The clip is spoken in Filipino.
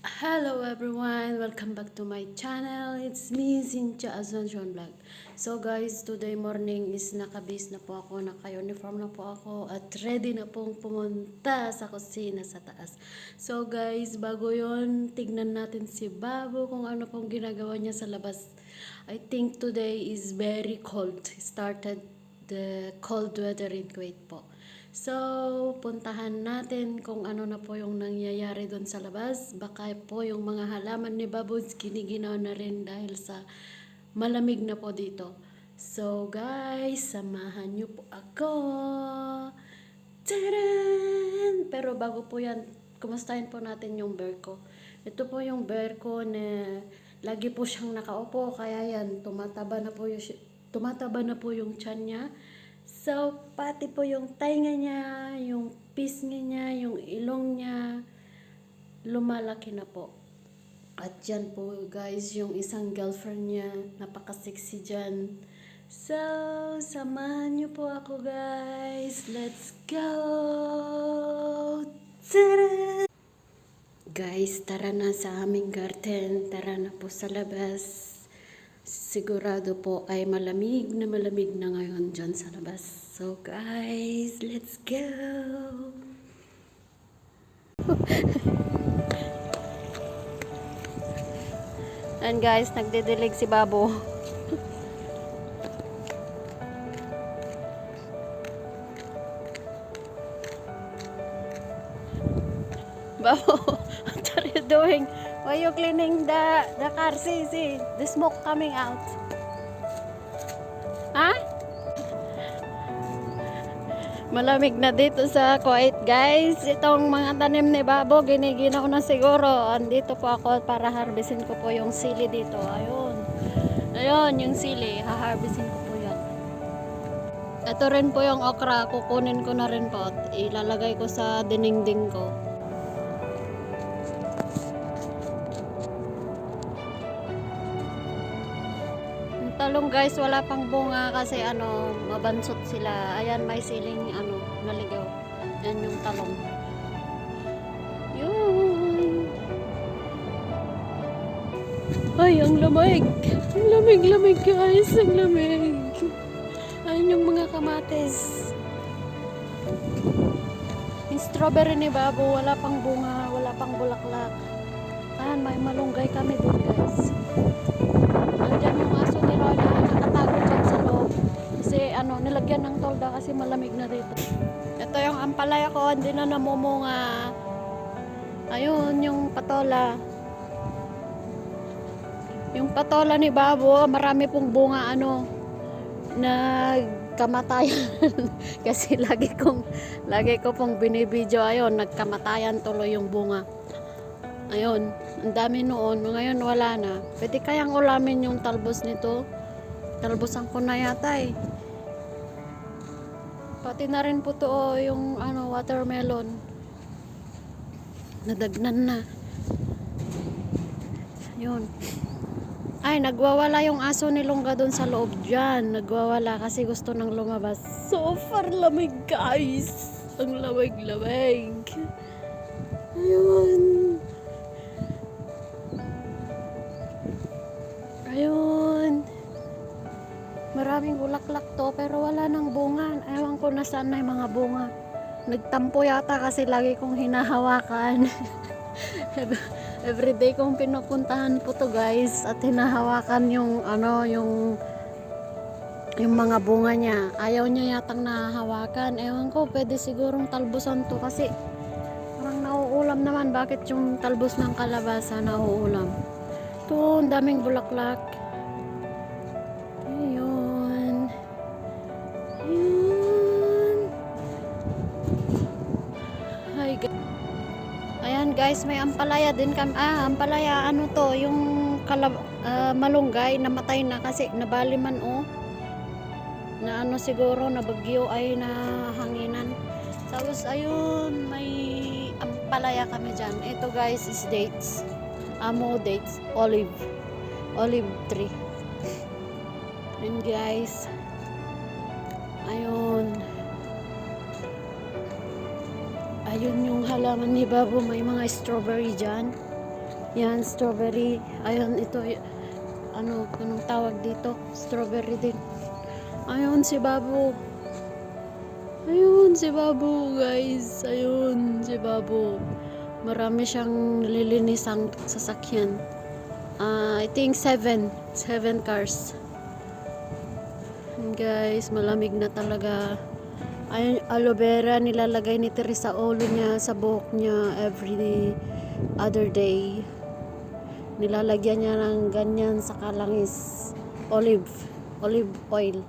Hello everyone, welcome back to my channel. It's me, Cynthia Asuncion Vlog. So guys, today morning is nakabis na po ako, naka-uniform na po ako at ready na pong pumunta sa kusina sa taas. So guys, bago yon, tignan natin si Babo kung ano pong ginagawa niya sa labas. I think today is very cold. Started the cold weather in Kuwait po. So, puntahan natin kung ano na po yung nangyayari doon sa labas. Baka po yung mga halaman ni Babods giniginaw na rin dahil sa malamig na po dito. So, guys, samahan niyo po ako. Tadaan! Pero bago po yan, kumustahin po natin yung bear ko. Ito po yung bear ko na lagi po siyang nakaupo. Kaya yan, tumataba na po yung tiyan niya. So, pati po yung tainga niya, yung pisngi niya, yung ilong niya, lumalaki na po. At yan po guys, yung isang girlfriend niya, napaka-sexy dyan. So, samahan niyo po ako guys. Let's go! Tara! Guys, tara na sa aming garden. Tara na po sa labas. Sigurado po ay malamig na ngayon dyan sa labas. So guys, let's go! And guys, nagdidilig si Babo. Babo, what are you doing? Why you cleaning the car? See, the smoke coming out. Ha? Malamig na dito sa Kuwait guys. Itong mga tanim ni Babo, giniginaw na siguro. Andito po ako para harvestin ko po yung sili dito. Ayun. Ayun, yung sili. Haharvestin ko po yan. Ito rin po yung okra. Kukunin ko na rin po. Ilalagay ko sa dinding ko. Talong guys, wala pang bunga kasi mabansot sila. Ayan, may siling naligaw. Yan yung talong. Yun. Ay, ang lamig. Ang lamig guys, ang lamig. Ayan yung mga kamatis. Yung strawberry ni Babo, wala pang bunga, wala pang bulaklak. Ayan, may malunggay kami doon guys. Ayan yung aso ni Roda, nakatago dyan sa loob. Kasi nilagyan ng tolda kasi malamig na dito. Ito yung ampalaya ko, hindi na namumunga. Ayun, yung patola. Yung patola ni Babo, marami pong bunga nagkamatayan. Kasi lagi ko pong binibidyo. Ayun, nagkamatayan tuloy yung bunga. Ayun, ang dami noon. Ngayon wala na. Pwede kayang ulamin yung talbos nito. Talbosan ko na yata eh. Pati na rin po to yung watermelon. Nadagnan na. Ayun. Ay, nagwawala yung aso ni Longga doon sa loob dyan. Nagwawala kasi gusto nang lumabas. Super lamig guys. Ang lamig. Ayun. Ayun. Maraming bulaklak to pero wala nang bunga. Ewan ko na saan na yung mga bunga. Nagtampo yata kasi lagi kong hinahawakan. Everyday kong pinupuntahan po to guys at hinahawakan yung mga bunga niya. Ayaw niya yatang nahahawakan. Ewan ko, pwede sigurong talbusan to kasi parang nauulam naman. Bakit yung talbos ng kalabasa nauulam? Ito, ang daming bulaklak. Ayun. Ayun. Hi guys. Ayan guys, may ampalaya din kami. Ampalaya yung malunggay namatay na kasi nabaliman na siguro na bagyo ay nahanginan. Tapos ayun, may ampalaya kami dyan. Ito guys is dates. Dates, olive tree. And guys, ayun yung halaman ni Babo, may mga strawberry dyan. Yan, strawberry. Ayun, ito, anong tawag dito? Strawberry din. Ayun, si Babu. Ayun, si Babu, guys. Ayun, si Babu. Marami siyang nililinisang sasakyan. I think 7 cars. And guys, malamig na talaga. Ayun, aloe vera nilalagay ni Teresa sa ulo niya, sa buhok niya every other day. Nilalagyan niya ng ganyan sa kalangis. Olive oil.